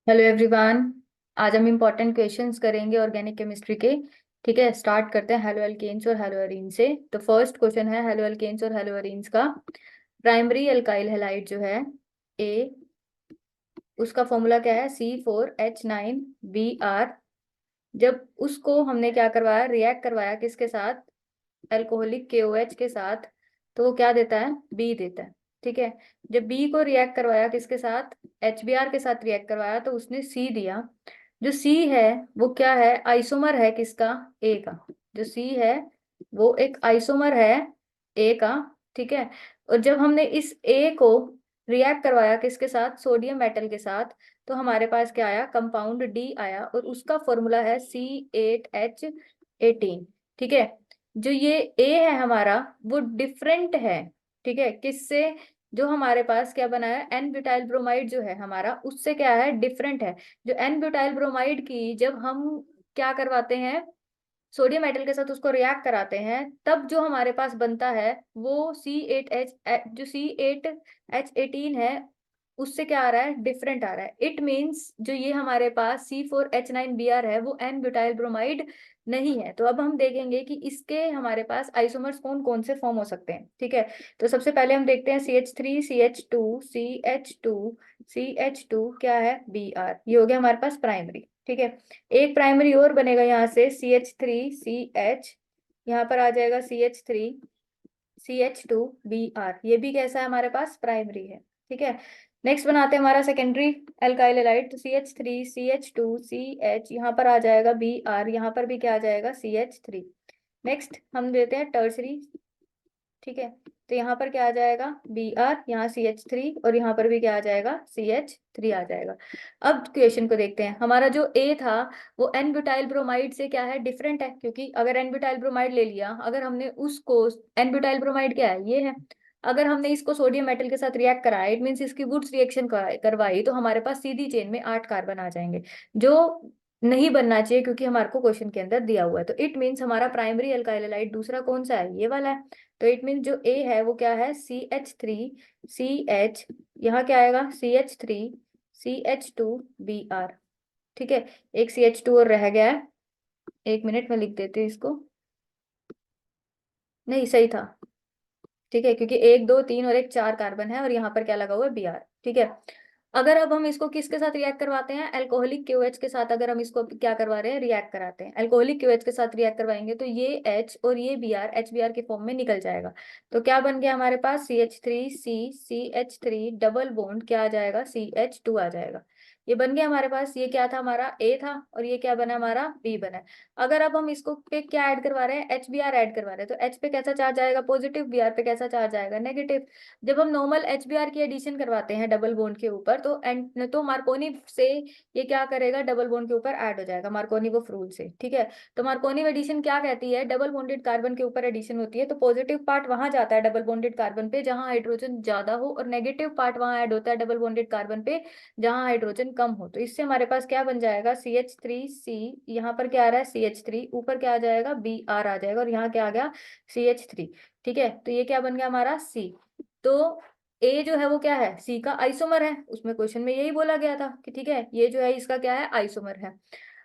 Hello everyone. आज हम important questions करेंगे ऑर्गेनिक केमिस्ट्री के। ठीक है, स्टार्ट करते हैं हेलो एल्केन्स और हेलो एरीन से। तो फर्स्ट क्वेश्चन है हेलो एल्केन्स और हेलो एरीन्स का। प्राइमरी एल्काइल हैलाइड जो है ए, उसका फॉर्मूला क्या है? C4H9Br। जब उसको हमने क्या करवाया, रिएक्ट करवाया किसके साथ? अल्कोहलिक KOH के साथ, तो वो क्या देता है? बी देता है। ठीक है, जब बी को रिएक्ट करवाया किसके साथ? HBr के साथ रिएक्ट करवाया तो उसने सी दिया। जो सी है वो क्या है? आइसोमर है किसका? ए का। जो सी है वो एक आइसोमर है ए का। ठीक है, और जब हमने इस ए को रिएक्ट करवाया किसके साथ? सोडियम मेटल के साथ, तो हमारे पास क्या आया? कंपाउंड डी आया, और उसका फॉर्मूला है C8H18। ठीक है, जो ये ए है हमारा वो डिफरेंट है। ठीक है, किससे? जो हमारे पास क्या बना है, एन ब्यूटाइल ब्रोमाइड जो है हमारा, उससे क्या है? डिफरेंट है। जो एन ब्यूटाइल ब्रोमाइड की जब हम क्या करवाते हैं, सोडियम मेटल के साथ उसको रिएक्ट कराते हैं, तब जो हमारे पास बनता है वो C8H, जो C8H18 है, उससे क्या आ रहा है? डिफरेंट आ रहा है। इट मीन्स जो ये हमारे पास C4H9Br है वो एन ब्यूटाइल ब्रोमाइड नहीं है। तो अब हम देखेंगे कि इसके हमारे पास आइसोमर्स कौन कौन से फॉर्म हो सकते हैं। ठीक है, तो सबसे पहले हम देखते हैं CH3 CH2 CH2 CH2 क्या है? Br। ये हो गया हमारे पास प्राइमरी। ठीक है, एक प्राइमरी और बनेगा यहाँ से CH3CH, यहाँ पर आ जाएगा CH3CH2Br। ये भी कैसा है? हमारे पास प्राइमरी है। ठीक है, नेक्स्ट बनाते हैं हमारा सेकेंडरी एल्काइल हैलाइड। तो CH3CH2CH, यहाँ पर आ जाएगा Br, यहाँ पर भी क्या आ जाएगा? CH3। नेक्स्ट हम देते हैं टर्सरी। ठीक है, तो यहाँ पर क्या आ जाएगा? Br, यहाँ CH3, और यहाँ पर भी क्या आ जाएगा? CH3 आ जाएगा। अब क्वेश्चन को देखते हैं। हमारा जो ए था वो एन ब्यूटाइल ब्रोमाइड से क्या है? डिफरेंट है, क्योंकि अगर एन ब्यूटाइल ब्रोमाइड ले लिया, अगर हमने उसको, एन ब्यूटाइल ब्रोमाइड क्या है? ये है। अगर हमने इसको सोडियम मेटल के साथ रिएक्ट कराया, इट मीन्स इसकी वुड्स रिएक्शन करवाई, तो हमारे पास सीधी चेन में 8 कार्बन आ जाएंगे, जो नहीं बनना चाहिए, क्योंकि हमारे को क्वेश्चन के अंदर दिया हुआ है। तो इट मीन्स हमारा प्राइमरी एल्काइल हैलाइड दूसरा कौन सा है? ये वाला है। तो इट मीन जो ए है वो क्या है? CH3CH, यहाँ क्या आएगा? CH3CH2Br। ठीक है, एक CH2 और रह गया है। एक मिनट में लिख देते हैं इसको। नहीं, सही था। ठीक है, क्योंकि एक दो तीन और एक चार कार्बन है, और यहाँ पर क्या लगा हुआ है? Br। ठीक है, अगर अब हम इसको किसके साथ रिएक्ट करवाते हैं? अल्कोहलिक KOH के साथ। अगर हम इसको क्या करवा रहे हैं? रिएक्ट कराते हैं। अल्कोहलिक KOH के साथ रिएक्ट करवाएंगे तो ये H और ये Br HBr के फॉर्म में निकल जाएगा। तो क्या बन गया हमारे पास? CH3CCH3 डबल बॉन्ड क्या आ जाएगा? CH2 आ जाएगा। ये बन गया हमारे पास। ये क्या था? हमारा A था, और ये क्या बना? हमारा B बना। अगर अब हम इसको पे क्या ऐड करवा रहे हैं? HBr ऐड करवा रहे हैं, तो H पे कैसा चार्ज आएगा? पॉजिटिव। Br पे कैसा चार्ज आएगा? नेगेटिव। जब हम नॉर्मल HBr की एडिशन करवाते हैं डबल बॉन्ड के ऊपर, तो एंड तो मार्कोनी से ये क्या करेगा? डबल बॉन्ड के ऊपर ऐड हो जाएगा, मार्कोनी-वॉफ रूल से। ठीक है, तो मार्कोनी एडिशन क्या कहती है? डबल बॉन्डेड कार्बन के ऊपर एडिशन होती है, तो पॉजिटिव पार्ट वहां जाता है डबल बॉन्डेड कार्बन पे जहां हाइड्रोजन ज्यादा हो, और नेगेटिव पार्ट वहां ऐड होता है डबल बॉन्डेड कार्बन पे जहां हाइड्रोजन कम हो। तो इससे हमारे पास क्या बन जाएगा? CH3C, यहाँ पर क्या आ रहा है? CH3, ऊपर क्या आ जाएगा? Br आ जाएगा, और यहाँ क्या आ गया? CH3। ठीक है, तो ये क्या बन गया हमारा? C। तो ए जो है वो क्या है? सी का आइसोमर है। उसमें क्वेश्चन में यही बोला गया था कि ठीक है, ये जो है इसका क्या है? आइसोमर है।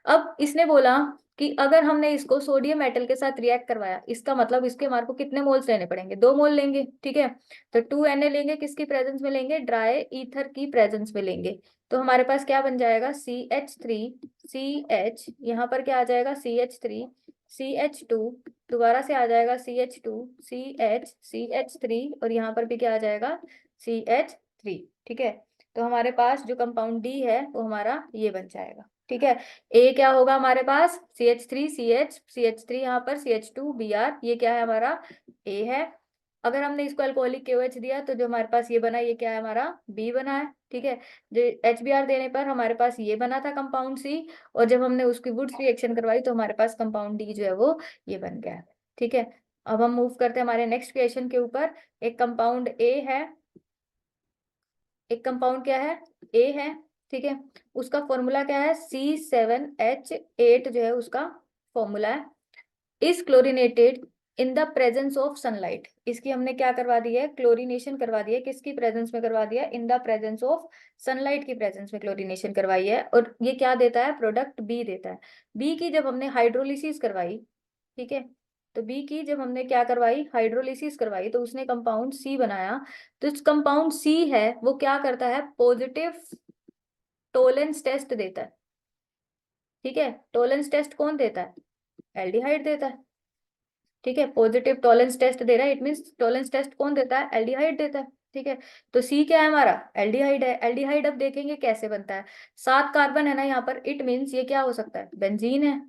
अब इसने बोला कि अगर हमने इसको सोडियम मेटल के साथ रिएक्ट करवाया, इसका मतलब इसके हमारे को कितने मोल्स लेने पड़ेंगे? 2 मोल लेंगे। ठीक है, तो 2Na लेंगे, किसकी प्रेजेंस में लेंगे? ड्राई ईथर की प्रेजेंस में लेंगे। तो हमारे पास क्या बन जाएगा? CH3CH, यहाँ पर क्या आ जाएगा? CH3CH2, दोबारा से आ जाएगा CH2CH CH3, और यहाँ पर भी क्या आ जाएगा? CH3। ठीक है, तो हमारे पास जो कंपाउंड डी है वो हमारा ये बन जाएगा। ठीक है, ए क्या होगा हमारे पास? CH3CH यहाँ पर CH2Br, ये क्या है हमारा? ए है। अगर हमने इसको अल्कोहलिक KOH दिया तो जो हमारे पास ये बना, ये क्या है हमारा? बी बना है। ठीक है, जो HBr देने पर हमारे पास ये बना था कंपाउंड सी, और जब हमने उसकी वुड्स रिएक्शन करवाई तो हमारे पास कंपाउंड डी जो है वो ये बन गया है। ठीक है, अब हम मूव करते हैं हमारे नेक्स्ट क्वेश्चन के ऊपर। एक कंपाउंड ए है, एक कंपाउंड क्या है? ए है। ठीक है, उसका फॉर्मूला क्या है? C7H8 जो है उसका फॉर्मूला है। इस chlorinated in the presence of sunlight, इसकी हमने क्या करवा दी है, क्लोरीनेशन करवा दी है। किसकी प्रेजेंस में करवा दिया, in the presence of sunlight की प्रेजेंस में क्लोरीनेशन करवाई है। और ये क्या देता है, प्रोडक्ट बी देता है। बी की जब हमने हाइड्रोलिसिस करवाई, ठीक है, तो बी की जब हमने क्या करवाई, हाइड्रोलिसिस करवाई, तो उसने कंपाउंड सी बनाया। तो इस कंपाउंड सी है वो क्या करता है, पॉजिटिव टोलेंस टेस्ट देता है। ठीक है, टोलेंस टेस्ट कौन देता है, एल्डिहाइड देता है। ठीक है, पॉजिटिव टॉलेंस टेस्ट दे रहा है, इट मींस टॉलेंस टेस्ट कौन देता है, एल्डिहाइड देता है। ठीक है, तो सी क्या है हमारा, एल्डिहाइड है। एल्डिहाइड अब देखेंगे कैसे बनता है, 7 कार्बन है ना यहाँ पर, इट मींस ये क्या हो सकता है, बेंजीन है।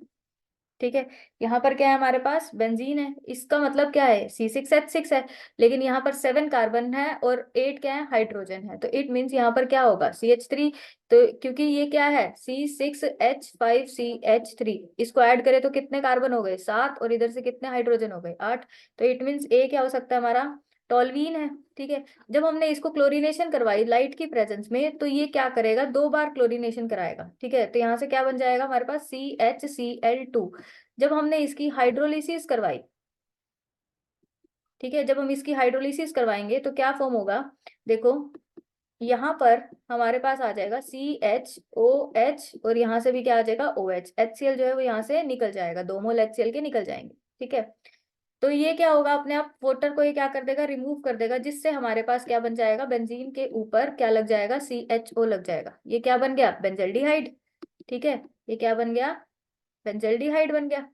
ठीक है, यहाँ पर क्या है हमारे पास, बेंजीन है। इसका मतलब क्या है, C6H6 है। लेकिन यहाँ पर 7 कार्बन है और 8 क्या है, हाइड्रोजन है। तो इट मीन्स यहाँ पर क्या होगा, CH3। तो क्योंकि ये क्या है, C6H5CH3, इसको ऐड करें तो कितने कार्बन हो गए, 7, और इधर से कितने हाइड्रोजन हो गए, 8। तो इट मीन्स ए क्या हो सकता है हमारा, टॉल्वीन है। ठीक है, जब हमने इसको क्लोरीनेशन करवाई लाइट की प्रेजेंस में, तो ये क्या करेगा, 2 बार क्लोरीनेशन कराएगा। ठीक है, तो यहाँ से क्या बन जाएगा हमारे पास, CHCl2। जब हमने इसकी हाइड्रोलिसिस करवाई, ठीक है, जब हम इसकी हाइड्रोलिसिस करवाएंगे तो क्या फॉर्म होगा, देखो यहाँ पर हमारे पास आ जाएगा CHOH, और यहाँ से भी क्या आ जाएगा, OH। HCl जो है वो यहाँ से निकल जाएगा, 2 मोल HCl के निकल जाएंगे। ठीक है, तो ये क्या होगा, अपने आप वाटर को ये क्या कर देगा, रिमूव कर देगा, जिससे हमारे पास क्या बन जाएगा, बेंजीन के ऊपर क्या लग जाएगा, CHO लग जाएगा। ये क्या बन गया, बेंजल्डिहाइड। ठीक है, ये क्या बन गया, बेंजल्डिहाइड बन गया।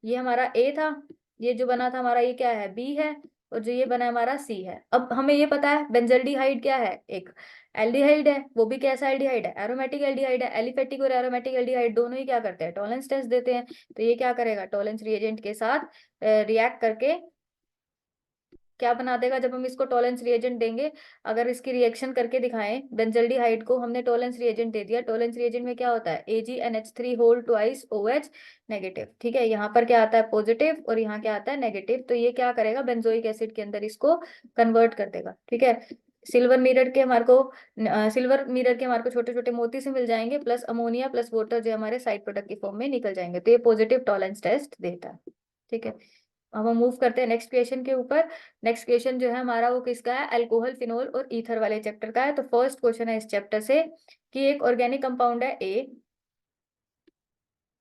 ये हमारा ए था, ये जो बना था हमारा ये क्या है, बी है, और जो ये बना है हमारा सी है। अब हमें ये पता है बेंजल्डिहाइड क्या है, एक एल्डिहाइड है, वो भी कैसा एल्डिहाइड है, एरोमेटिक एल्डिहाइड है। एलिफेटिक और एरोमेटिक एल्डिहाइड दोनों ही क्या करते हैं, टॉलेंस टेस्ट देते हैं। तो ये क्या करेगा, टॉलेंस रिएजेंट के साथ रिएक्ट करके क्या बना देगा, जब हम इसको टॉलेंस रिएजेंट देंगे, अगर इसकी रिएक्शन करके दिखाएं, बेंजल्डिहाइड को हमने टॉलेंस रिएजेंट दे दिया, टॉलेंस रिएजेंट में क्या होता है, AgNH3 whole twice OH negative. ठीक है, यहाँ पर क्या आता है, पॉजिटिव, और यहाँ क्या आता है, नेगेटिव। तो ये क्या करेगा, बेंजोइक एसिड के अंदर इसको कन्वर्ट कर देगा। ठीक है, सिल्वर मिरर के हमारे को छोटे छोटे मोती से मिल जाएंगे, प्लस अमोनिया प्लस वाटर जो हमारे साइड प्रोडक्ट की फॉर्म में निकल जाएंगे। तो ये पॉजिटिव टॉलेंस टेस्ट देता है। ठीक है, अब हम मूव करते हैं नेक्स्ट क्वेश्चन के ऊपर। नेक्स्ट क्वेश्चन जो है हमारा वो किसका है, अल्कोहल, फिनोल और ईथर वाले चैप्टर का है। तो फर्स्ट क्वेश्चन है इस चैप्टर से कि एक ऑर्गेनिक कंपाउंड है ए,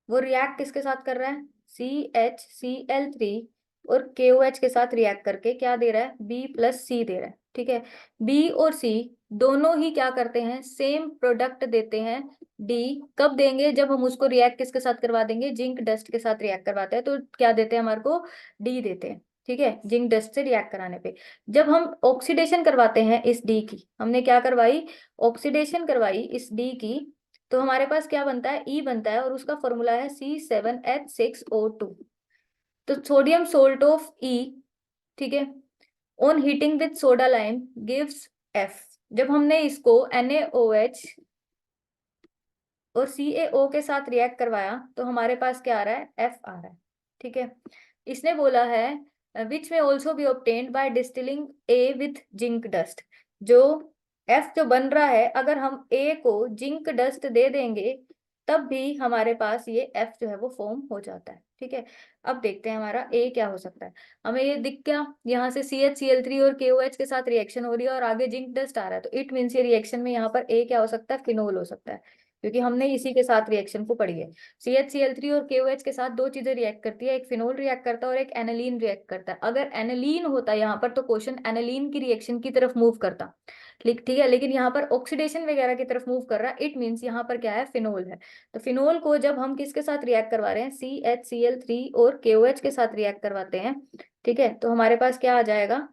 वो रिएक्ट किसके साथ कर रहा है, CHCl3 और KOH के साथ रिएक्ट करके क्या दे रहा है, B+C दे रहा है। ठीक है, B और C दोनों ही क्या करते हैं, सेम प्रोडक्ट देते हैं, D। कब देंगे, जब हम उसको रिएक्ट किसके साथ करवा देंगे, जिंक डस्ट के साथ रिएक्ट करवाते हैं, तो क्या देते हैं हमारे को, D देते हैं। ठीक है, जिंक डस्ट से रिएक्ट कराने पे जब हम ऑक्सीडेशन करवाते हैं इस D की, हमने क्या करवाई, ऑक्सीडेशन करवाई इस D की, तो हमारे पास क्या बनता है, ई बनता है, और उसका फॉर्मूला है C7H6O2। तो सोडियम सोल्ट ऑफ ई, ठीक है, on heating with soda lime gives F। जब हमने इसको NaOH और CaO के साथ रिएक्ट करवाया, तो हमारे पास क्या आ रहा है, F आ रहा है। ठीक है, इसने बोला है विच में also be obtained by distilling A with zinc dust. जो F जो बन रहा है, अगर हम A को जिंक डस्ट दे देंगे, तब भी हमारे पास ये F जो है वो फॉर्म हो जाता है। ठीक है, अब देखते हैं हमारा A क्या हो सकता है। हमें ये दिख गया, यहाँ से CHCl3 और KOH के साथ रिएक्शन हो रही है और आगे जिंक डस्ट आ रहा है, तो इट मीन्स ये रिएक्शन में यहाँ पर A क्या हो सकता है, फिनोल हो सकता है, क्योंकि हमने इसी के साथ रिएक्शन को पढ़ी है। CHCl3 और KOH के साथ 2 चीजें रिएक्ट करती है, एक फिनोल रिएक्ट करता है और एक एनालीन रिएक्ट करता है। अगर एनालीन होता यहाँ पर तो क्वेश्चन एनालीन की रिएक्शन की तरफ मूव करता, ठीक है, लेकिन यहाँ पर ऑक्सीडेशन वगैरह की तरफ मूव कर रहा है, इट मीन्स यहाँ पर क्या है, फिनोल है। तो फिनोल को जब हम किसके साथ रिएक्ट करवा रहे हैं, CHCl3 और KOH के साथ रिएक्ट करवाते हैं, ठीक है, तो हमारे पास क्या आ जाएगा,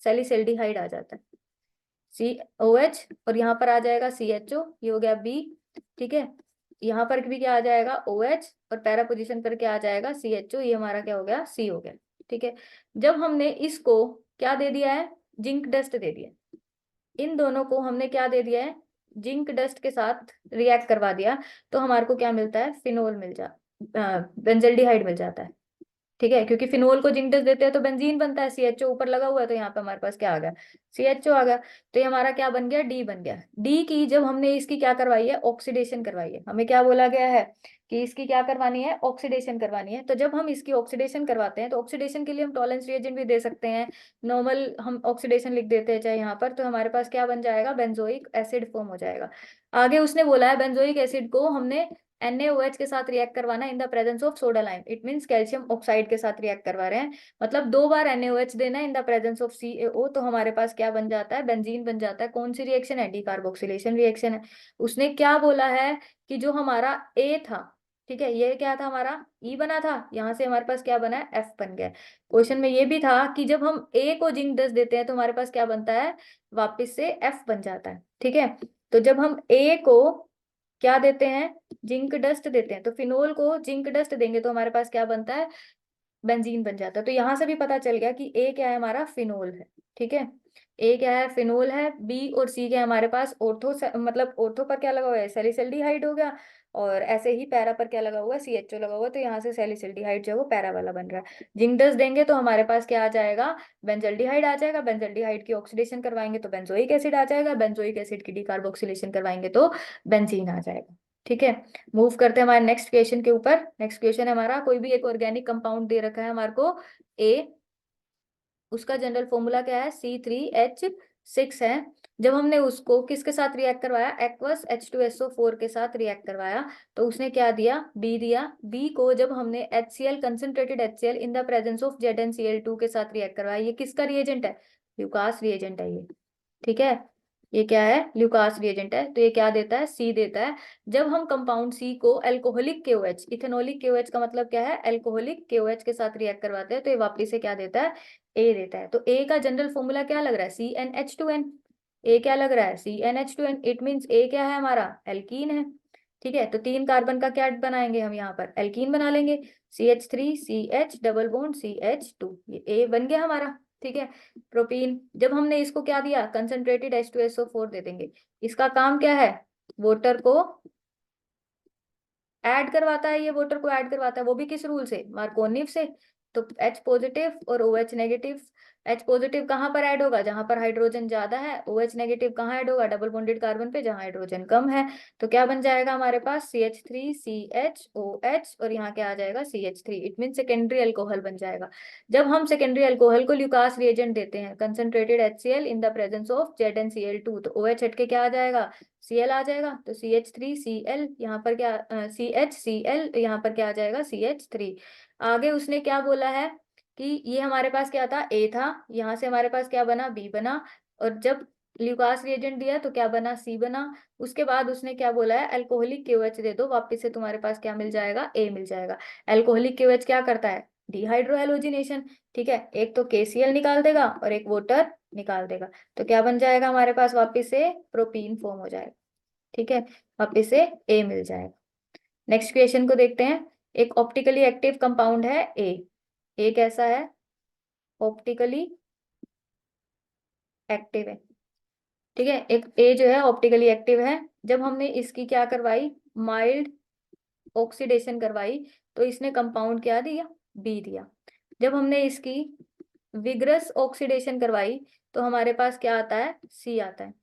सैलिसल्डिहाइड आ जाता है, COH, और यहाँ पर आ जाएगा CHO, ये हो गया B। ठीक है, यहाँ पर भी क्या आ जाएगा, OH, और पैरा पोजीशन पर क्या आ जाएगा, CHO, ये हमारा क्या हो गया, C हो गया। ठीक है, जब हमने इसको क्या दे दिया है, जिंक डस्ट दे दिया, इन दोनों को हमने क्या दे दिया है, जिंक डस्ट के साथ रिएक्ट करवा दिया, तो हमारे को क्या मिलता है, फिनोल मिल जा बेंजल्डिहाइड मिल जाता है। ठीक है, क्योंकि फिनोल को जिंक डस्ट देते हैं तो बेंजीन बनता है, CHO ऊपर लगा हुआ है, तो यहाँ पे हमारे पास क्या आ गया, CHO आ गया। तो ये हमारा क्या बन गया, डी बन गया। डी की जब हमने इसकी क्या करवाई है, ऑक्सीडेशन करवाई है, हमें क्या बोला गया है कि इसकी क्या करवानी है, ऑक्सीडेशन करवानी है। तो जब हम इसकी ऑक्सीडेशन करवाते हैं तो ऑक्सीडेशन के लिए हम टॉलेंस रिएजेंट भी दे सकते हैं, नॉर्मल हम ऑक्सीडेशन लिख देते हैं चाहे यहाँ पर, तो हमारे पास क्या बन जाएगा, बेंजोइक एसिड फॉर्म हो जाएगा। आगे उसने बोला है बेंजोइक एसिड को हमने NaOH के साथ रिएक्ट करवाना in the presence of soda lime, it means calcium oxide के साथ रिएक्ट करवा रहे हैं, मतलब 2 बार NaOH देना in the presence of CaO, तो हमारे पास क्या बन जाता है, बेंजीन बन जाता है। कौन सी रिएक्शन है, डिकार्बोक्सिलेशन रिएक्शन है। उसने क्या बोला है कि जो हमारा ए था, ठीक है, ये क्या था हमारा, ई बना था, यहाँ से हमारे पास क्या बना है, एफ बन गया। क्वेश्चन में ये भी था कि जब हम ए को जिंक डस्ट देते हैं तो हमारे पास क्या बनता है, वापिस से एफ बन जाता है। ठीक है, तो जब हम ए को क्या देते हैं, जिंक डस्ट देते हैं, तो फिनोल को जिंक डस्ट देंगे तो हमारे पास क्या बनता है, बेंजीन बन जाता है। तो यहां से भी पता चल गया कि ए क्या है, हमारा फिनोल है। ठीक है, ए क्या है, फिनोल है। बी और सी क्या है हमारे पास, ऑर्थो, मतलब ऑर्थो पर क्या लगा हुआ है, सैलिसल्डिहाइड हो गया, और ऐसे ही पैरा पर क्या लगा हुआ है, CHO लगा हुआ है, तो यहाँ से सैलिसल्डिहाइड जो है वो पैरा वाला बन रहा है। जिंक डस्ट देंगे तो हमारे पास क्या आ जाएगा, बेंजल्डिहाइड आ जाएगा, बेंजल्डिहाइड की ऑक्सीडेशन करवाएंगे तो बेंजोइक एसिड आ जाएगा, बेंजोइक एसिड की डिकार्बोक्सिलेशन करवाएंगे तो बेंजीन आ जाएगा। ठीक है, मूव करते हैं हमारे नेक्स्ट क्वेश्चन के ऊपर। नेक्स्ट क्वेश्चन है हमारा, कोई भी एक ऑर्गेनिक कंपाउंड दे रखा है हमारे को ए, उसका जनरल फॉर्मूला क्या है, C3H6 है। जब हमने उसको किसके साथ रिएक्ट करवाया, एक्वस H2SO4 के साथ रिएक्ट करवाया, तो उसने क्या दिया, बी दिया। बी को जब हमने HCl concentrated HCl in the presence of ZnCl2 के साथ रिएक्ट करवाया, ये किसका रिएजेंट है, ल्यूकास रिएजेंट है ये। ठीक है, ये क्या है, ल्यूकास रिएजेंट है, तो ये क्या देता है, सी देता है। जब हम कंपाउंड सी को अल्कोहलिक KOH, इथेनॉलिक KOH का मतलब क्या है, अल्कोहलिक KOH के साथ रिएक्ट करवाते हैं तो ये वापिस से क्या देता है, ए देता है। तो ए का जनरल फॉर्मूला क्या लग रहा है, CnH2n। ए क्या लग रहा है, CnH2n, इट मीन्स ए क्या है हमारा, एल्कीन है। ठीक है, तो 3 कार्बन का क्या बनाएंगे हम यहाँ पर, एल्कीन बना लेंगे, CH3CH डबल बॉन्ड CH2, ये ए बन गया हमारा। ठीक है, प्रोपीन, जब हमने इसको क्या दिया, कंसंट्रेटेड H2SO4 दे देंगे। इसका काम क्या है, वाटर को ऐड करवाता है, ये वाटर को ऐड करवाता है, वो भी किस रूल से, मार्कोनिव से। तो H पॉजिटिव और OH नेगेटिव, H पॉजिटिव कहाँ पर ऐड होगा, जहां पर हाइड्रोजन ज्यादा है, OH नेगेटिव कहाँ ऐड होगा, डबल बॉन्डेड कार्बन पे जहां हाइड्रोजन कम है। तो क्या बन जाएगा हमारे पास, CH3CHOH, और यहाँ क्या आ जाएगा, CH3, it mean secondary alcohol बन जाएगा। जब हम सेकेंडरी अल्कोहल को ल्यूकास रिएजेंट देते हैं, concentrated HCl in the presence of ZnCl2, तो OH हट के क्या आ जाएगा, Cl आ जाएगा। तो CH3Cl, यहाँ पर क्या, CHCl, यहाँ पर क्या आ जाएगा, CH3। आगे उसने क्या बोला है कि ये हमारे पास क्या था, A था, यहाँ से हमारे पास क्या बना, B बना, और जब ल्यूकास रिएजेंट दिया तो क्या बना, C बना। उसके बाद उसने क्या बोला है, अल्कोहलिक KOH दे दो, वापिस से तुम्हारे पास क्या मिल जाएगा, A मिल जाएगा। अल्कोहलिक KOH क्या करता है, डिहाइड्रोहेलोजिनेशन। ठीक है, एक तो KCl निकाल देगा और एक वाटर निकाल देगा, तो क्या बन जाएगा हमारे पास, वापिस से प्रोपीन फॉर्म हो जाएगा। ठीक है, वापिस से ए मिल जाएगा। नेक्स्ट क्वेश्चन को देखते हैं। एक ऑप्टिकली एक्टिव कंपाउंड है ए। ए कैसा है, ऑप्टिकली एक्टिव है। ठीक है, एक ए जो है ऑप्टिकली एक्टिव है। जब हमने इसकी क्या करवाई, माइल्ड ऑक्सीडेशन करवाई, तो इसने कंपाउंड क्या दिया, बी दिया। जब हमने इसकी विग्रस ऑक्सीडेशन करवाई तो हमारे पास क्या आता है, सी आता है।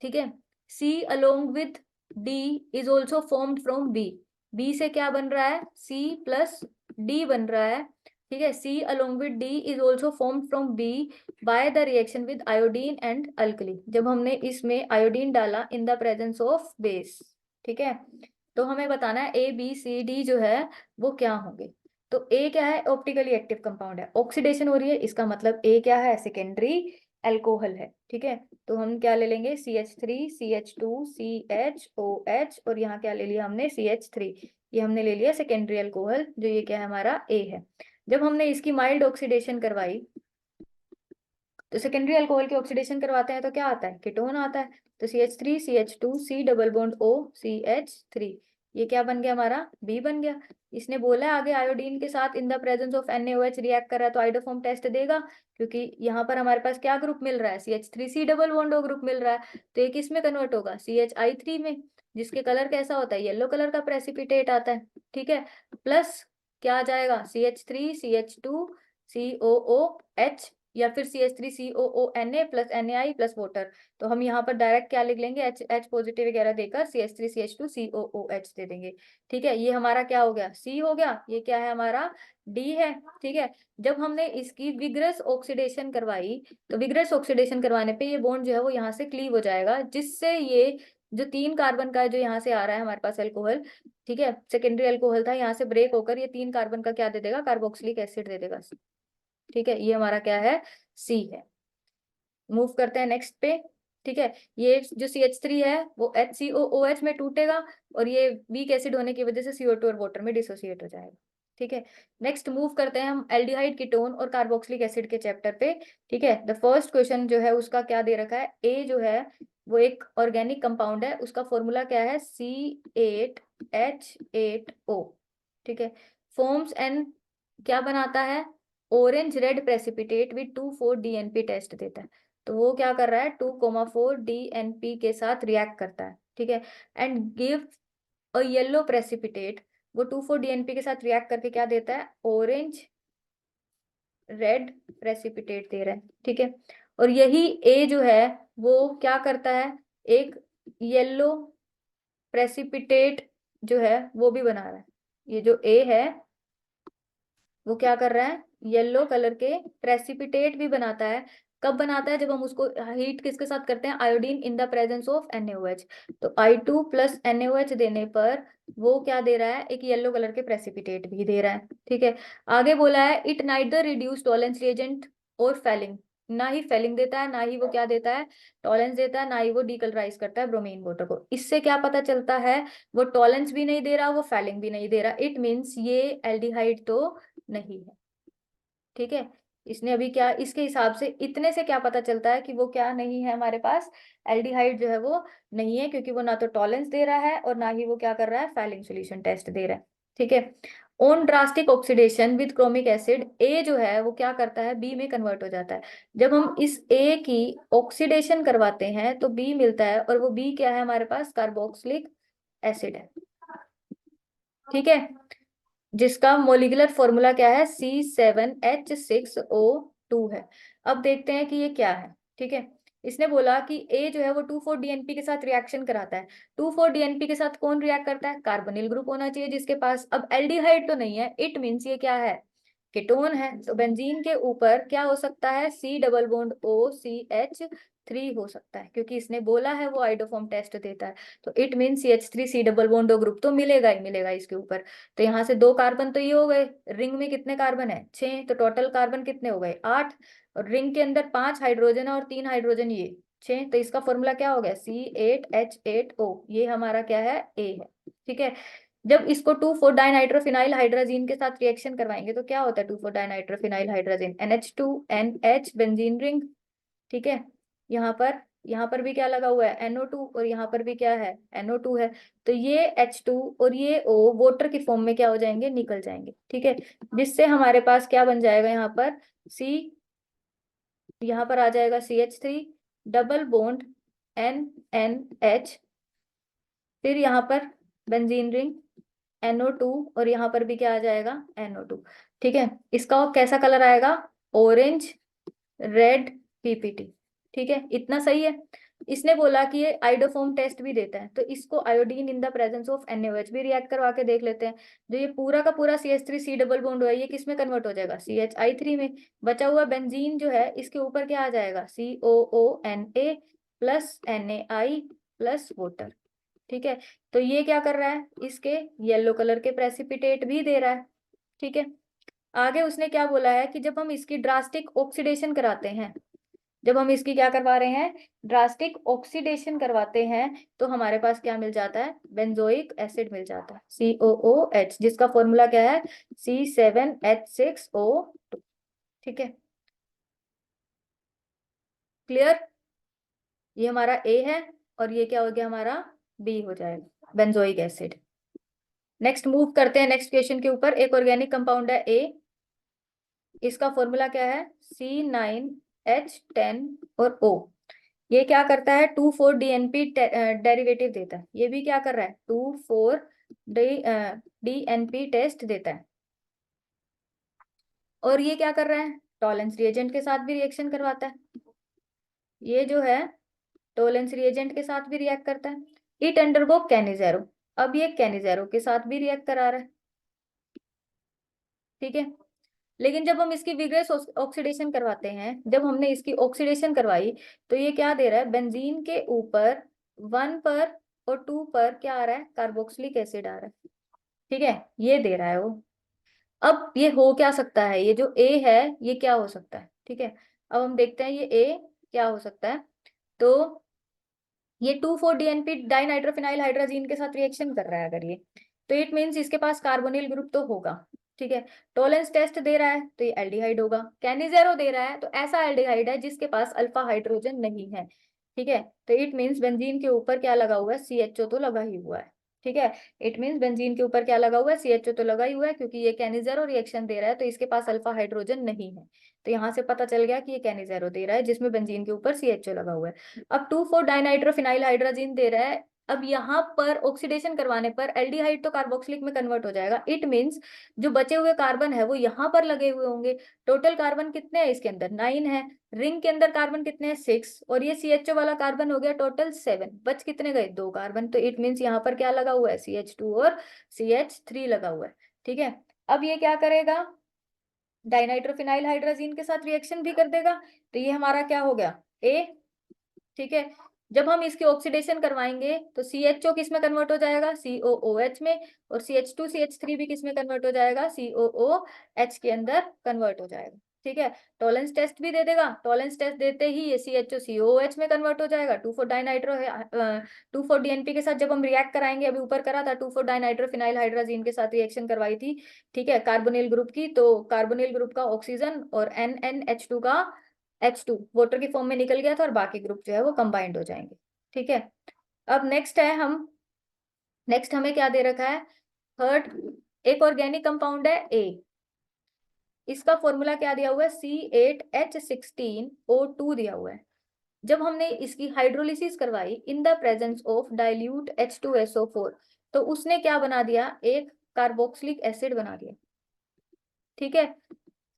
ठीक है, C along with D is also formed from B। B से क्या बन रहा है, C प्लस D बन रहा है। ठीक है, C along with D is also formed from B by the reaction with iodine and alkali. जब हमने इसमें आयोडीन डाला in the presence of base. ठीक है, तो हमें बताना है ABCD जो है वो क्या होंगे। तो A क्या है, ऑप्टिकली एक्टिव कंपाउंड है, ऑक्सीडेशन हो रही है, इसका मतलब A क्या है, सेकेंडरी अल्कोहल है। ठीक है, तो हम क्या ले लेंगे, CH3 CH2 CHOH, और यहाँ क्या ले लिया हमने, CH3, ये हमने ले लिया सेकेंडरी अल्कोहल, जो ये क्या है हमारा A है। जब हमने इसकी माइल्ड ऑक्सीडेशन करवाई, तो सेकेंडरी अल्कोहल की ऑक्सीडेशन करवाते हैं तो क्या आता है, कीटोन आता है। तो CH3 CH2 C double bond O CH3, ये क्या बन गया हमारा, B बन गया। इसने बोला है आगे आयोडीन के साथ in the presence of NaOH react कर रहा है तो आइडोफॉर्म टेस्ट देगा, क्योंकि यहाँ पर हमारे पास क्या ग्रुप मिल रहा है, CH3C double bond O group मिल रहा है, तो ये किस में कन्वर्ट होगा, CHI3 में, जिसके कलर कैसा होता है, येलो कलर का प्रेसिपिटेट आता है। ठीक है, प्लस क्या आ जाएगा, CH3 CH2 COOH या फिर CH3COONA plus NaI plus water. तो हम यहाँ पर डायरेक्ट क्या लिख लेंगे, H पॉजिटिव वगैरह देकर CH3CH2 COOH दे देंगे। ठीक है, ये हमारा क्या हो गया, C हो गया। ये क्या है हमारा, D है। ठीक है, जब हमने इसकी विग्रस ऑक्सीडेशन करवाई, तो विग्रस ऑक्सीडेशन करवाने पे ये बॉन्ड जो है वो यहाँ से क्लीव हो जाएगा, जिससे ये जो 3 कार्बन का जो यहाँ से आ रहा है हमारे पास अल्कोहल, ठीक है, सेकेंडरी अल्कोहल था, यहाँ से ब्रेक होकर ये 3 कार्बन का क्या दे देगा, कार्बोक्सिलिक एसिड दे देगा। ठीक है, ये हमारा क्या है, सी है। मूव करते हैं नेक्स्ट पे। ठीक है, ये जो CH3 है वो HCOOH में टूटेगा और ये वीक एसिड होने की वजह से CO2 और वाटर में डिसोसिएट हो जाएगा। ठीक है, नेक्स्ट मूव करते हैं हम एल्डिहाइड कीटोन और कार्बोक्सिलिक एसिड के चैप्टर पे। ठीक है, द फर्स्ट क्वेश्चन जो है उसका क्या दे रखा है, ए जो है वो एक ऑर्गेनिक कंपाउंड है, उसका फॉर्मूला क्या है, C8H8O। ठीक है, फॉर्म्स एन क्या बनाता है, orange red precipitate with 2,4-DNP test देता है। तो वो क्या कर रहा है, 2,4-DNP के साथ रिएक्ट करता है। ठीक है, and give a yellow precipitate, वो 2,4-DNP के साथ रिएक्ट करके क्या देता है, ऑरेंज रेड प्रेसिपिटेट दे रहा है। ठीक है, और यही ए जो है वो क्या करता है, एक येलो प्रेसिपिटेट जो है वो भी बना रहा है। ये जो ए है वो क्या कर रहा है, येलो कलर के प्रेसिपिटेट भी बनाता है। कब बनाता है, जब हम उसको हीट किसके साथ करते हैं, iodine in the presence of NaOH। तो I2 प्लस NaOH देने पर वो क्या दे रहा है, एक येलो कलर के प्रेसिपिटेट भी दे रहा है। ठीक है, आगे बोला है it neither reduce Tollens reagent और फेलिंग, ना ही फेलिंग देता है, ना ही वो क्या देता है, टॉलेंस देता है, ना ही वो डीकलराइज करता है ब्रोमीन वाटर को। इससे क्या पता चलता है, वो टॉलेंस भी नहीं दे रहा, वो फेलिंग भी नहीं दे रहा, इट मीन्स ये एल्डिहाइड तो नहीं है। ठीक है, इसने अभी क्या, इसके हिसाब से इतने से क्या पता चलता है कि वो क्या नहीं है, हमारे पास एल्डिहाइड जो है वो नहीं है, क्योंकि वो ना तो टॉलेंस दे रहा है और ना ही वो क्या कर रहा है, फैलिंग सॉल्यूशन टेस्ट दे रहा है। ठीक है, on drastic oxidation with chromic acid, A जो है वो क्या करता है, बी में कन्वर्ट हो जाता है। जब हम इस ए की ऑक्सीडेशन करवाते हैं तो बी मिलता है, और वो बी क्या है हमारे पास, कार्बोक्सिलिक एसिड है। ठीक है, जिसका मोलिकुलर फॉर्मूला क्या है, C7H6O2 है। अब देखते हैं कि ये क्या है। ठीक है, इसने बोला कि ए जो है वो 2,4-DNP के साथ रिएक्शन कराता है। 2,4-DNP के साथ कौन रिएक्ट करता है, कार्बोनिल ग्रुप होना चाहिए जिसके पास, अब एल्डिहाइड तो नहीं है, इट मीन्स ये क्या है, कीटोन है। तो बेंजीन के ऊपर क्या हो सकता है, C डबल बॉन्ड OCH3 हो सकता है, क्योंकि इसने बोला है वो आइडोफॉर्म टेस्ट देता है। तो it mean CH3 C double bond O group तो मिलेगा ही मिलेगा इसके ऊपर। तो यहाँ से 2 कार्बन तो ये हो गए, रिंग में कितने कार्बन है, 6, तो टोटल कार्बन कितने हो गए, 8, और रिंग के अंदर 5 हाइड्रोजन है और 3 हाइड्रोजन ये 6, तो इसका फॉर्मूला क्या हो गया, C8H8O। ये हमारा क्या है, ए है। ठीक है, जब इसको 2,4-डाइनाइट्रोफिनाइल हाइड्रोजीन के साथ रिएक्शन करवाएंगे तो क्या होता है, 2,4-डाइनाइट्रोफिनाइल हाइड्रोजीन NH2NH बेंजीन रिंग। ठीक है, यहाँ पर भी क्या लगा हुआ है, NO2, और यहाँ पर भी क्या है, NO2 है। तो ये H2 और ये O वाटर की फॉर्म में क्या हो जाएंगे, निकल जाएंगे। ठीक है, जिससे हमारे पास क्या बन जाएगा, यहाँ पर C, यहाँ पर आ जाएगा CH3 डबल बॉन्ड NNH, फिर यहाँ पर बेंजीन रिंग NO2, और यहाँ पर भी क्या आ जाएगा, NO2। ठीक है, इसका कैसा कलर आएगा, ऑरेंज रेड PPT। ठीक है, इतना सही है। इसने बोला कि ये आइडोफॉर्म टेस्ट भी देता है, तो इसको iodine in the presence of NaOH भी रिएक्ट करवा के देख लेते हैं। जो ये पूरा का पूरा CH3 C डबल बॉन्ड है, ये किस में कन्वर्ट हो जाएगा, CHI3 में। बचा हुआ बेंजीन जो है इसके ऊपर क्या आ जाएगा, COONA plus NaI plus water. ठीक है, तो ये क्या कर रहा है, इसके येलो कलर के प्रेसिपिटेट भी दे रहा है। ठीक है, आगे उसने क्या बोला है कि जब हम इसकी ड्रास्टिक ऑक्सीडेशन कराते हैं, जब हम इसकी क्या करवा रहे हैं, ड्रास्टिक ऑक्सीडेशन करवाते हैं, तो हमारे पास क्या मिल जाता है, बेंजोइक एसिड मिल जाता है, COOH, जिसका फॉर्मूला क्या है, C7H6O2। ठीक है, क्लियर, ये हमारा ए है, और ये क्या हो गया हमारा, बी हो जाएगा, बेंजोइक एसिड। नेक्स्ट मूव करते हैं नेक्स्ट क्वेश्चन के ऊपर। एक ऑर्गेनिक कंपाउंड है ए, इसका फॉर्मूला क्या है, C9H10 और O। ये क्या करता है, 2,4-DNP डेरिवेटिव देता है। ये भी क्या कर रहा है, 2,4-DNP टेस्ट देता है। और ये क्या कर रहा है, टॉलेंस रिएजेंट के साथ भी रिएक्शन करवाता है। ये जो है टोलेंस रिएजेंट के साथ भी रिएक्ट करता है। इट अंडरगो कैनिजेरो, अब ये कैनिजेरो के साथ भी रिएक्ट करा रहा है। ठीक है, लेकिन जब हम इसकी विग्रेस ऑक्सीडेशन करवाते हैं, जब हमने इसकी ऑक्सीडेशन करवाई, तो ये क्या दे रहा है, बेंजीन के ऊपर 1 पर और 2 पर क्या आ रहा है, कार्बोक्सिलिक एसिड आ रहा है। ठीक है, ये दे रहा है वो। अब ये हो क्या सकता है, ये जो ए है ये क्या हो सकता है। ठीक है, अब हम देखते हैं ये ए क्या हो सकता है। तो ये 2,4-DNP डाइनाइट्रोफिनाइल हाइड्रोजीन के साथ रिएक्शन कर रहा है अगर ये, तो इट मीन्स इसके पास कार्बोनिल ग्रुप तो होगा। ठीक है, टोलेंस टेस्ट दे रहा है तो ये एल्डिहाइड होगा, कैनिजेरो दे रहा है तो ऐसा एल्डिहाइड है जिसके पास अल्फा हाइड्रोजन नहीं है। ठीक है, तो इट मीन्स बेंजीन के ऊपर क्या लगा हुआ है, CHO तो लगा ही हुआ है। ठीक है, इट मीन्स बेंजीन के ऊपर क्या लगा हुआ है, CHO तो लगा ही हुआ है, क्योंकि ये कैनिजेरो रिएक्शन दे रहा है तो इसके पास अल्फा हाइड्रोजन नहीं है। तो यहाँ से पता चल गया कि ये कैनिजेरो दे रहा है जिसमें बेंजीन के ऊपर CHO लगा हुआ है। अब 2,4-डाइनाइट्रोफिनाइल हाइड्रोजीन दे रहा है। अब यहाँ पर ऑक्सीडेशन करवाने पर एल्डिहाइड तो कार्बोक्सिलिक में कन्वर्ट हो जाएगा। इट मींस जो बचे हुए कार्बन है वो यहाँ पर लगे हुए होंगे। टोटल कार्बन कितने हैं इसके अंदर, 9 है। रिंग के अंदर कार्बन कितने हैं, 6, और ये CHO वाला कार्बन हो गया टोटल 7। बच कितने गए, 2 कार्बन। तो इट मीन्स यहाँ पर क्या लगा हुआ है, CH2 और CH3 लगा हुआ है। ठीक है, अब ये क्या करेगा, डाइनाइट्रोफिनाइल हाइड्रोजीन के साथ रिएक्शन भी कर देगा। तो ये हमारा क्या हो गया, ए। ठीक है, जब हम इसकी ऑक्सीडेशन करवाएंगे तो CHO किस में कन्वर्ट हो जाएगा, COOH में, और CH2 CH3 भी किस में कन्वर्ट हो जाएगा, COOH के अंदर कन्वर्ट हो जाएगा। ठीक है, टॉलेंस टेस्ट भी दे देगा, टॉलेंस टेस्ट देते ही ये CHO COOH में कन्वर्ट हो जाएगा। 2,4-डाइनाइट्रो 2,4-DNP के साथ जब हम रिएक्ट कराएंगे, अभी ऊपर करा था 2,4-डाइनाइट्रोफिनाइल हाइड्रोजीन के साथ रिएक्शन करवाई थी। ठीक है, कार्बोनिल ग्रुप की, तो कार्बोनिल ग्रुप का ऑक्सीजन और NNH2 का H2 वाटर की फॉर्म में निकल गया था, और बाकी ग्रुप जो है वो कंबाइंड हो जाएंगे। ठीक है, अब नेक्स्ट है, हम नेक्स्ट हमें क्या दे रखा है, थर्ड एक ऑर्गेनिक कंपाउंड है ए। इसका फॉर्मूला क्या दिया हुआ है, C8H16O2 दिया हुआ है। जब हमने इसकी हाइड्रोलिसिस करवाई in the presence of dilute H2SO4, तो उसने क्या बना दिया, एक कार्बोक्सिलिक एसिड बना दिया। ठीक है,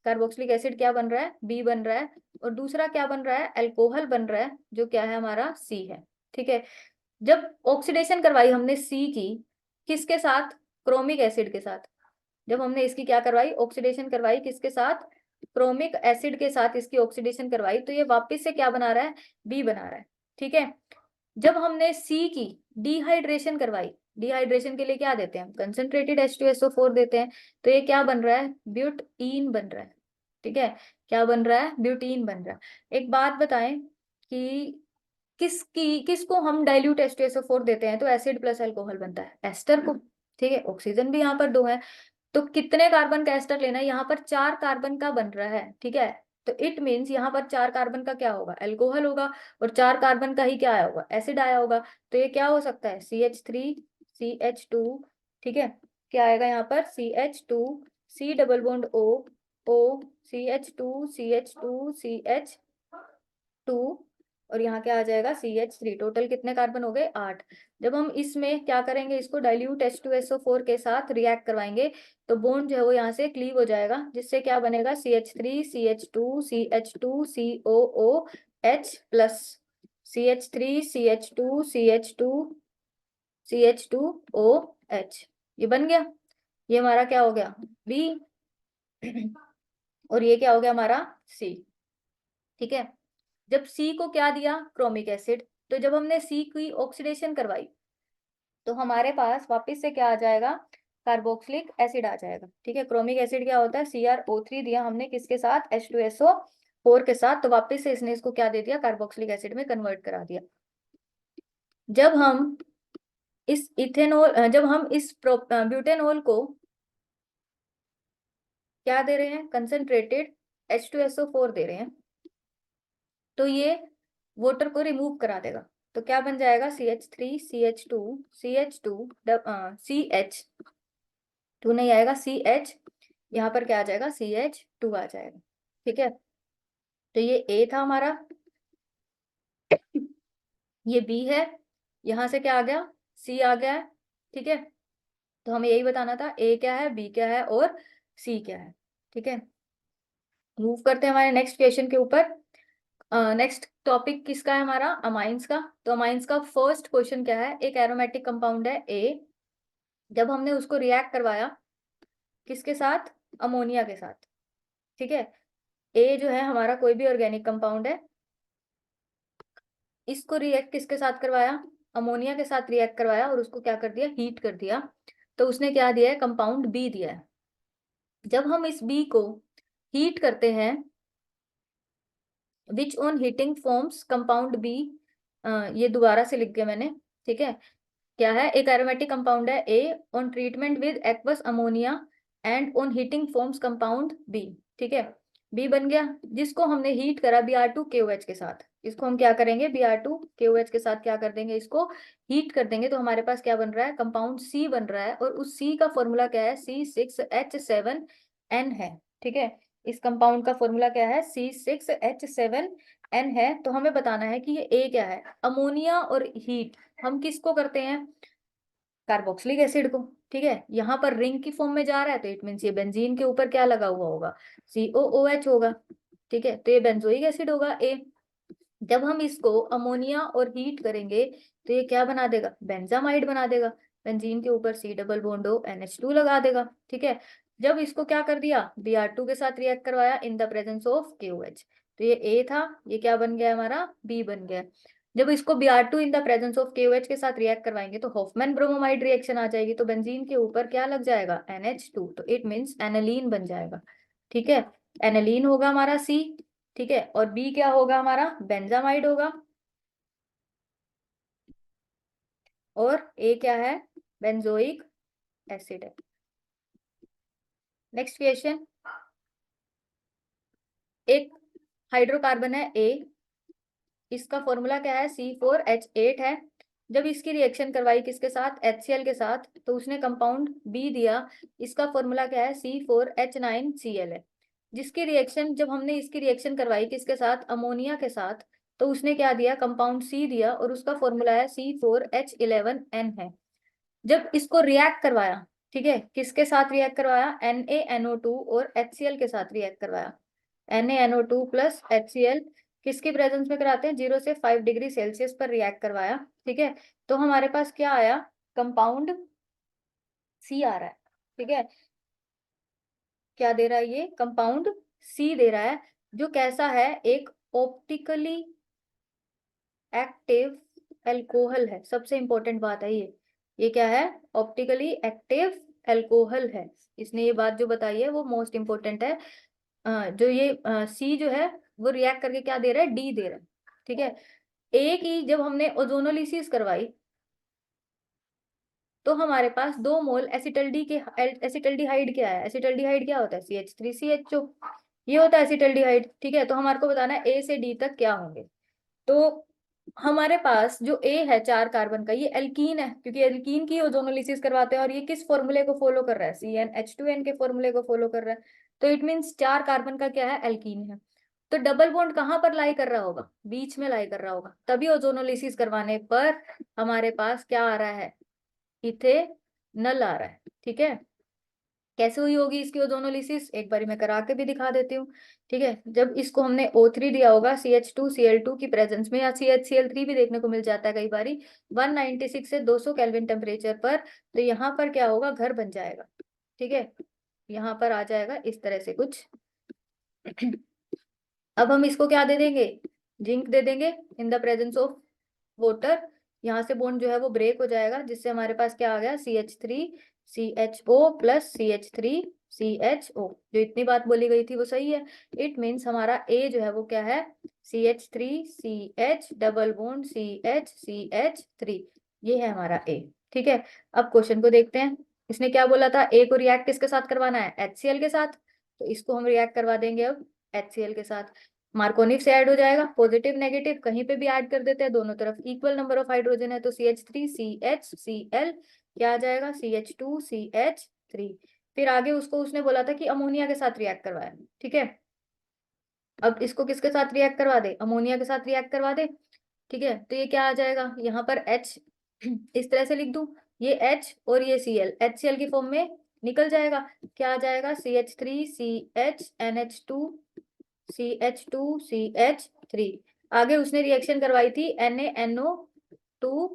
कार्बोक्सिलिक एसिड क्या बन रहा है, बी बन रहा है, और दूसरा क्या बन रहा है, अल्कोहल बन रहा है, जो क्या है हमारा सी है। ठीक है, जब ऑक्सीडेशन करवाई हमने सी की, किसके साथ, क्रोमिक एसिड के साथ। जब हमने इसकी क्या करवाई, ऑक्सीडेशन करवाई किसके साथ, क्रोमिक एसिड के साथ इसकी ऑक्सीडेशन करवाई, तो ये वापस से क्या बना रहा है, बी बना रहा है। ठीक है, जब हमने सी की डिहाइड्रेशन करवाई, डिहाइड्रेशन के लिए क्या देते हैं, कंसंट्रेटेड H2SO4 देते हैं, तो ये क्या बन रहा है, ब्यूटीन बन रहा है। ठीक है, क्या बन रहा है, ब्यूटीन बन रहा है। एक बात बताएं कि किसको हम डाइल्यूट H2SO4 देते हैं तो एसिड प्लस अल्कोहल बनता है, एस्टर को। ठीक है, ऑक्सीजन भी यहाँ पर 2 है, तो कितने कार्बन का एस्टर लेना है, यहाँ पर 4 कार्बन का बन रहा है। ठीक है, तो इट मीन्स यहाँ पर 4 कार्बन का क्या होगा, अल्कोहल होगा, और 4 कार्बन का ही क्या आया होगा, एसिड आया होगा। तो ये क्या हो सकता है, CH3CH2। ठीक है, क्या आएगा यहाँ पर, CH2 C double bond O CH2 और यहाँ क्या आ जाएगा, CH3। टोटल कितने कार्बन हो गए, 8। जब हम इसमें क्या करेंगे, इसको डाइल्यूट H2SO4 के साथ रिएक्ट करवाएंगे, तो बॉन्ड जो है वो यहाँ से क्लीव हो जाएगा, जिससे क्या बनेगा, CH3CH2CH2COOH प्लस CH3CH2CH2CH2OH। ये बन गया, ये हमारा क्या हो गया, बी, और ये क्या हो गया हमारा, सी। ठीक है, जब सी को क्या दिया, क्रोमिक एसिड, तो जब हमने सी की ऑक्सीडेशन करवाई, तो हमारे पास वापस से क्या आ जाएगा, कार्बोक्सिलिक एसिड आ जाएगा। ठीक है, क्रोमिक एसिड क्या होता है, CrO3 दिया हमने किसके साथ, H2SO4 के साथ, तो वापस से इसने इसको क्या दे दिया, कार्बोक्सिलिक एसिड में कन्वर्ट करा दिया। जब हम इस इथेनॉल जब हम इस ब्यूटेनॉल को क्या दे रहे हैं, कंसंट्रेटेड H2SO4 दे रहे हैं, तो ये वाटर को रिमूव करा देगा। तो क्या बन जाएगा, CH3CH2 नहीं आएगा, CH, यहाँ पर क्या आ जाएगा, CH2 आ जाएगा। ठीक है, तो ये ए था हमारा, ये बी है, यहाँ से क्या आ गया, सी आ गया है। ठीक है, तो हमें यही बताना था, ए क्या है, बी क्या है, और सी क्या है। ठीक है, मूव करते हैं हमारे नेक्स्ट क्वेश्चन के ऊपर। नेक्स्ट टॉपिक किसका है हमारा, अमाइंस का। तो अमाइंस का फर्स्ट क्वेश्चन क्या है, एक एरोमेटिक कंपाउंड है ए, जब हमने उसको रिएक्ट करवाया किसके साथ, अमोनिया के साथ। ठीक है, ए जो है हमारा कोई भी ऑर्गेनिक कंपाउंड है, इसको रिएक्ट किसके साथ करवाया, अमोनिया के साथ रिएक्ट करवाया और उसको क्या कर दिया, हीट कर दिया। तो उसने क्या दिया है, कंपाउंड बी दिया है। जब हम इस बी को हीट करते हैं, which on heating forms compound B, ये दोबारा से लिख दिया मैंने। ठीक है, क्या है, एक एरोमेटिक कंपाउंड है A, on treatment with aqueous ammonia and on heating forms compound B. ठीक है, बी बन गया, जिसको हमने हीट करा Br2KOH के साथ। इसको हम क्या करेंगे, Br2KOH के साथ क्या कर देंगे, इसको हीट कर देंगे। तो हमारे पास क्या बन रहा है, कंपाउंड सी बन रहा है, और उस सी का फॉर्मूला क्या है, C6H7N है। ठीक है, इस कंपाउंड का फॉर्मूला क्या है, C6H7N है। तो हमें बताना है कि ये ए क्या है, अमोनिया और हीट हम किसको करते हैं, कार्बोक्सिलिक एसिड को। ठीक है, यहाँ पर रिंग की फॉर्म में जा रहा है, तो इट मीन्स ये बेंजीन के ऊपर क्या लगा हुआ होगा, COOH होगा। ठीक है, तो ये बेंजोइक एसिड होगा ए। जब हम इसको अमोनिया और हीट करेंगे तो ये क्या बना देगा, बेंजामाइड बना देगा। बेंजीन के ऊपर C double bond O NH2 लगा देगा। ठीक है, जब इसको क्या कर दिया, Br2 के साथ रिएक्ट करवाया in the presence of KOH, तो ये A था, ये क्या बन गया हमारा, B बन गया। जब इसको Br2 in the presence of KOH के साथ रिएक्ट करवाएंगे तो हॉफमैन ब्रोमोमाइड रिएक्शन आ जाएगी, तो बेंजीन के ऊपर क्या लग जाएगा, NH2, तो इट मीन्स एनालीन बन जाएगा। ठीक है, एनालीन होगा हमारा C। ठीक है, और बी क्या होगा हमारा, बेंजामाइड होगा, और ए क्या है, बेंजोइक एसिड है। नेक्स्ट क्वेश्चन, एक हाइड्रोकार्बन है ए, इसका फॉर्मूला क्या है, C4H8 है। जब इसकी रिएक्शन करवाई किसके साथ, HCl के साथ, तो उसने कंपाउंड बी दिया, इसका फॉर्मूला क्या है, C4H9Cl है। जिसकी रिएक्शन, जब हमने इसकी रिएक्शन करवाई किसके साथ, अमोनिया के साथ, तो उसने क्या दिया, कंपाउंड सी दिया, और उसका फॉर्मूला है C4H11N है। जब इसको रिएक्ट करवाया, ठीक है, किसके साथ रिएक्ट करवाया, NaNO2 और HCl के साथ रिएक्ट करवाया। NaNO2 प्लस HCl किसकी प्रेजेंस में कराते हैं, 0 से 5 डिग्री सेल्सियस पर रिएक्ट करवाया। ठीक है, तो हमारे पास क्या आया, कंपाउंड सी आ रहा है। ठीक है, क्या दे रहा है, ये कंपाउंड सी दे रहा है, जो कैसा है, एक ऑप्टिकली एक्टिव एल्कोहल है। सबसे इंपॉर्टेंट बात है ये क्या है, ऑप्टिकली एक्टिव एल्कोहल है। इसने ये बात जो बताई है वो मोस्ट इंपॉर्टेंट है। जो ये सी जो है वो रिएक्ट करके क्या दे रहा है, डी दे रहा है। ठीक है, ए की जब हमने ओजोनोलिसिस करवाई तो हमारे पास 2 मोल एसिटल्डी के, एसिटल्डिहाइड क्या है, एसिटल्डिहाइड क्या होता है, CH3CHO, ये होता है एसिटल्डिहाइड। ठीक है, तो हमारे को बताना है ए से डी तक क्या होंगे। तो हमारे पास जो ए है 4 कार्बन का, ये एल्कीन है, क्योंकि एल्कीन की ओजोनोलिसिस करवाते हैं, और ये किस फॉर्मूले को फॉलो कर रहा है, CnH2n के फॉर्मूले को फॉलो कर रहा है। तो इट मीन्स 4 कार्बन का क्या है, एल्कीन है। तो डबल बॉन्ड कहाँ पर लाई कर रहा होगा, बीच में लाई कर रहा होगा, तभी ओजोनोलिसिस करवाने पर हमारे पास क्या आ रहा है, इथेनॉल आ रहा है। ठीक है, कैसे हुई होगी इसकी ओजोनोलिसिस, एक बारी मैं करा के भी दिखा देती हूँ। ठीक है, जब इसको हमने O3 दिया होगा CH2Cl2 की प्रेजेंस में, या CHCl3 भी देखने को मिल जाता है कई बारी, 196 से 200 केल्विन टेम्परेचर पर, तो यहाँ पर क्या होगा, घर बन जाएगा। ठीक है, यहाँ पर आ जाएगा इस तरह से कुछ। अब हम इसको क्या दे देंगे, जिंक दे देंगे in the presence of water. यहाँ से बॉन्ड जो है वो ब्रेक हो जाएगा, जिससे हमारे पास क्या आ गया, CH3CHO प्लस CH3CHO। जो इतनी बात बोली गई थी वो सही है। इट मीन्स हमारा ए जो है वो क्या है, CH3CH डबल बॉन्ड CH ये है हमारा ए। ठीक है, अब क्वेश्चन को देखते हैं। इसने क्या बोला था, ए को रिएक्ट किसके साथ करवाना है, HCl के साथ। तो इसको हम रिएक्ट करवा देंगे अब HCl के साथ। मार्कोनिक से ऐड हो जाएगा, पॉजिटिव नेगेटिव कहीं पे भी ऐड कर देते हैं, दोनों तरफ इक्वल नंबर ऑफ हाइड्रोजन है, तो CH3CHCl क्या आ जाएगा, CH2CH3। फिर आगे उसको उसने बोला था कि अमोनिया के साथ रिएक्ट करवाया। ठीक है, अब इसको किसके साथ रिएक्ट करवा दे, अमोनिया के साथ रिएक्ट करवा दे। ठीक है, तो ये क्या आ जाएगा, यहाँ पर H इस तरह से लिख दूं, ये H और ये HCl की फॉर्म में निकल जाएगा। क्या आ जाएगा, CH3CHNH2 CH2CH3। आगे उसने रिएक्शन करवाई थी NaNO2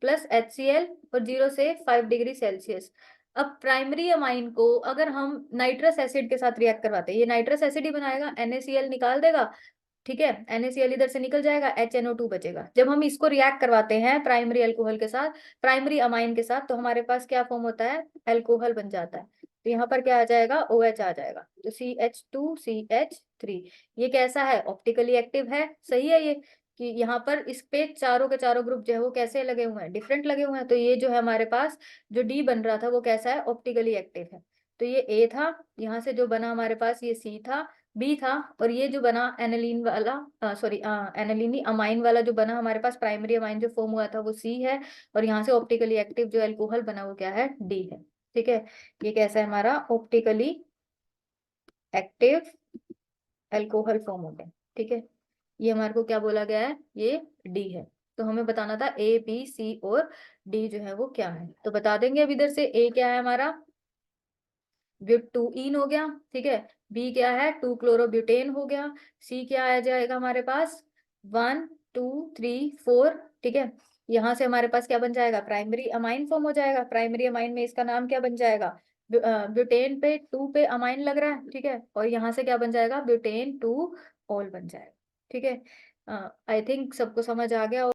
प्लस HCl और 0 से 5 डिग्री सेल्सियस। अब प्राइमरी अमाइन को अगर हम नाइट्रस एसिड के साथ रिएक्ट करवाते हैं, ये नाइट्रस एसिड ही बनाएगा, NaCl निकाल देगा, ठीक है, NaCl इधर से निकल जाएगा, HNO2 बचेगा। जब हम इसको रिएक्ट करवाते हैं प्राइमरी अल्कोहल के साथ, प्राइमरी अमाइन के साथ, तो हमारे पास क्या फॉर्म होता है, अल्कोहल बन जाता है। तो यहाँ पर क्या आ जाएगा, OH आ जाएगा, तो CH2CH3। ये कैसा है, ऑप्टिकली एक्टिव है, सही है ये, कि यहाँ पर इस पे चारों के चारों ग्रुप जो है वो कैसे लगे हुए हैं, डिफरेंट लगे हुए हैं। तो ये जो है हमारे पास जो डी बन रहा था वो कैसा है, ऑप्टिकली एक्टिव है। तो ये ए था, यहाँ से जो बना हमारे पास ये सी था, बी था, और ये जो बना एनालिन वाला, सॉरी एनालिनी अमाइन वाला जो बना हमारे पास, प्राइमरी अमाइन जो फॉर्म हुआ था वो सी है, और यहाँ से ऑप्टिकली एक्टिव जो अल्कोहल बना वो क्या है, डी है। ठीक है, ये कैसा है हमारा ऑप्टिकली एक्टिव अल्कोहल फॉर्म हो गया। ठीक है, ये हमारे को क्या बोला गया है, ये डी है। तो हमें बताना था ए बी सी और डी जो है वो क्या है, तो बता देंगे अब इधर से। ए क्या है हमारा, ब्यूटूइन हो गया, ठीक है। बी क्या है, 2 क्लोरोब्यूटेन हो गया। सी क्या आ जाएगा हमारे पास, 1 2 3 4, ठीक है। यहाँ से हमारे पास क्या बन जाएगा, प्राइमरी अमाइन फॉर्म हो जाएगा। प्राइमरी अमाइन में इसका नाम क्या बन जाएगा, ब्यूटेन पे 2 पे अमाइन लग रहा है, ठीक है, और यहाँ से क्या बन जाएगा, ब्यूटेन 2 ऑल बन जाएगा। ठीक है, आई थिंक सबको समझ आ गया।